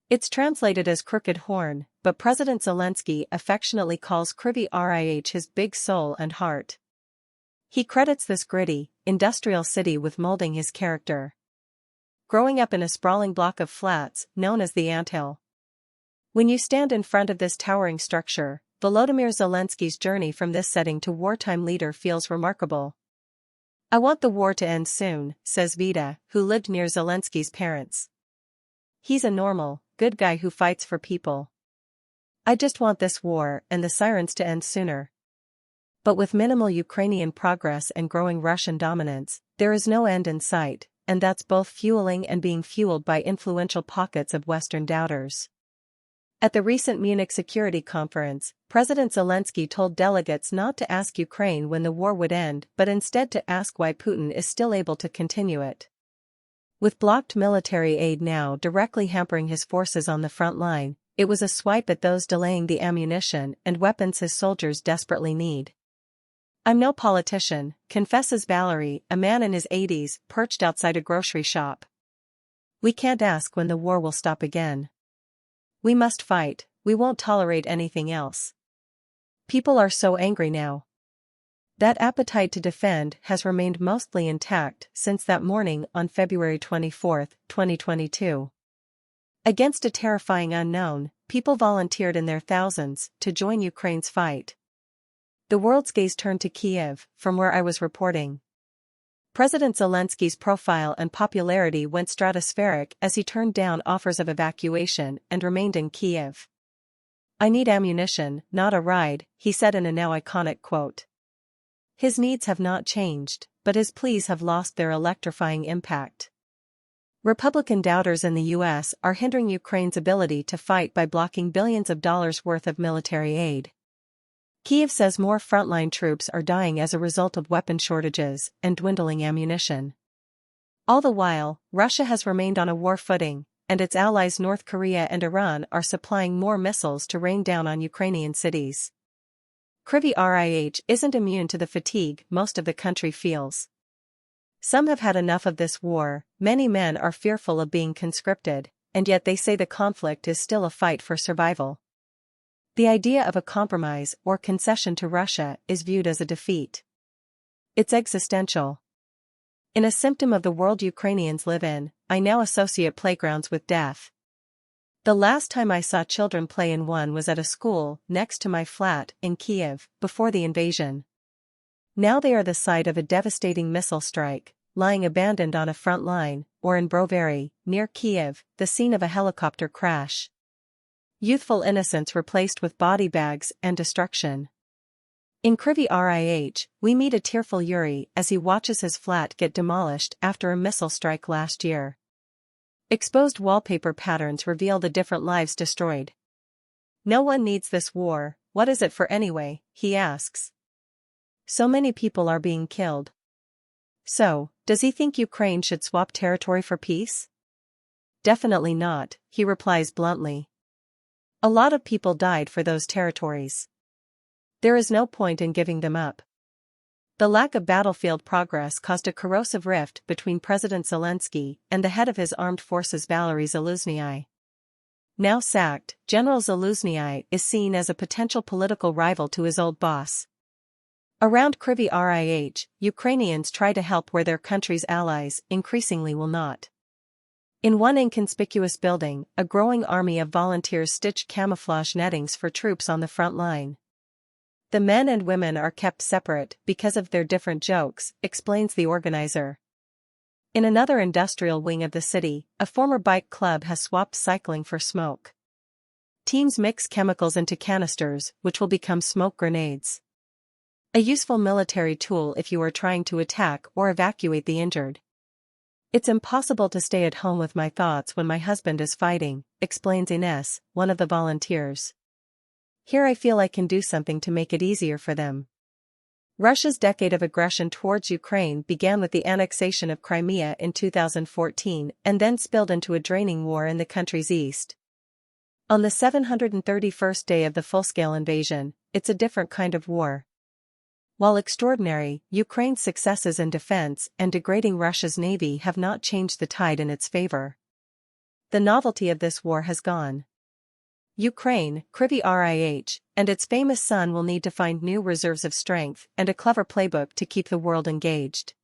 It's translated as crooked horn, but President Zelensky affectionately calls Kryvyi Rih his big soul and heart. He credits this gritty, industrial city with molding his character. Growing up in a sprawling block of flats, known as the Anthill. When you stand in front of this towering structure, Volodymyr Zelensky's journey from this setting to wartime leader feels remarkable. "I want the war to end soon," says Vita, who lived near Zelensky's parents. "He's a normal, good guy who fights for people. I just want this war and the sirens to end sooner." But with minimal Ukrainian progress and growing Russian dominance, there is no end in sight, and that's both fueling and being fueled by influential pockets of Western doubters. At the recent Munich Security Conference, President Zelensky told delegates not to ask Ukraine when the war would end but instead to ask why Putin is still able to continue it. With blocked military aid now directly hampering his forces on the front line, it was a swipe at those delaying the ammunition and weapons his soldiers desperately need. "I'm no politician," confesses Valery, a man in his 80s, perched outside a grocery shop. "We can't ask when the war will stop again. We must fight, we won't tolerate anything else. People are so angry now." That appetite to defend has remained mostly intact since that morning on February 24, 2022. Against a terrifying unknown, people volunteered in their thousands to join Ukraine's fight. The world's gaze turned to Kiev, from where I was reporting. President Zelensky's profile and popularity went stratospheric as he turned down offers of evacuation and remained in Kiev. "I need ammunition, not a ride," he said in a now iconic quote. His needs have not changed, but his pleas have lost their electrifying impact. Republican doubters in the U.S. are hindering Ukraine's ability to fight by blocking billions of dollars worth of military aid. Kyiv says more frontline troops are dying as a result of weapon shortages and dwindling ammunition. All the while, Russia has remained on a war footing, and its allies North Korea and Iran are supplying more missiles to rain down on Ukrainian cities. Kryvyi Rih isn't immune to the fatigue most of the country feels. Some have had enough of this war, many men are fearful of being conscripted, and yet they say the conflict is still a fight for survival. The idea of a compromise or concession to Russia is viewed as a defeat. It's existential. In a symptom of the world Ukrainians live in, I now associate playgrounds with death. The last time I saw children play in one was at a school next to my flat in Kiev, before the invasion. Now they are the site of a devastating missile strike, lying abandoned on a front line, or in Brovary, near Kiev, the scene of a helicopter crash. Youthful innocence replaced with body bags and destruction. In Kryvyi Rih, we meet a tearful Yuri as he watches his flat get demolished after a missile strike last year. Exposed wallpaper patterns reveal the different lives destroyed. "No one needs this war, what is it for anyway?" he asks. "So many people are being killed." So, does he think Ukraine should swap territory for peace? "Definitely not," he replies bluntly. "A lot of people died for those territories. There is no point in giving them up." The lack of battlefield progress caused a corrosive rift between President Zelensky and the head of his armed forces Valery Zaluzhnyi. Now sacked, General Zaluzhnyi is seen as a potential political rival to his old boss. Around Kryvyi Rih, Ukrainians try to help where their country's allies increasingly will not. In one inconspicuous building, a growing army of volunteers stitch camouflage nettings for troops on the front line. "The men and women are kept separate because of their different jokes," explains the organizer. In another industrial wing of the city, a former bike club has swapped cycling for smoke. Teams mix chemicals into canisters, which will become smoke grenades. A useful military tool if you are trying to attack or evacuate the injured. "It's impossible to stay at home with my thoughts when my husband is fighting," explains Ines, one of the volunteers. "Here I feel I can do something to make it easier for them." Russia's decade of aggression towards Ukraine began with the annexation of Crimea in 2014 and then spilled into a draining war in the country's east. On the 731st day of the full-scale invasion, it's a different kind of war. While extraordinary, Ukraine's successes in defense and degrading Russia's navy have not changed the tide in its favor. The novelty of this war has gone. Ukraine, Kryvyi Rih, and its famous son will need to find new reserves of strength and a clever playbook to keep the world engaged.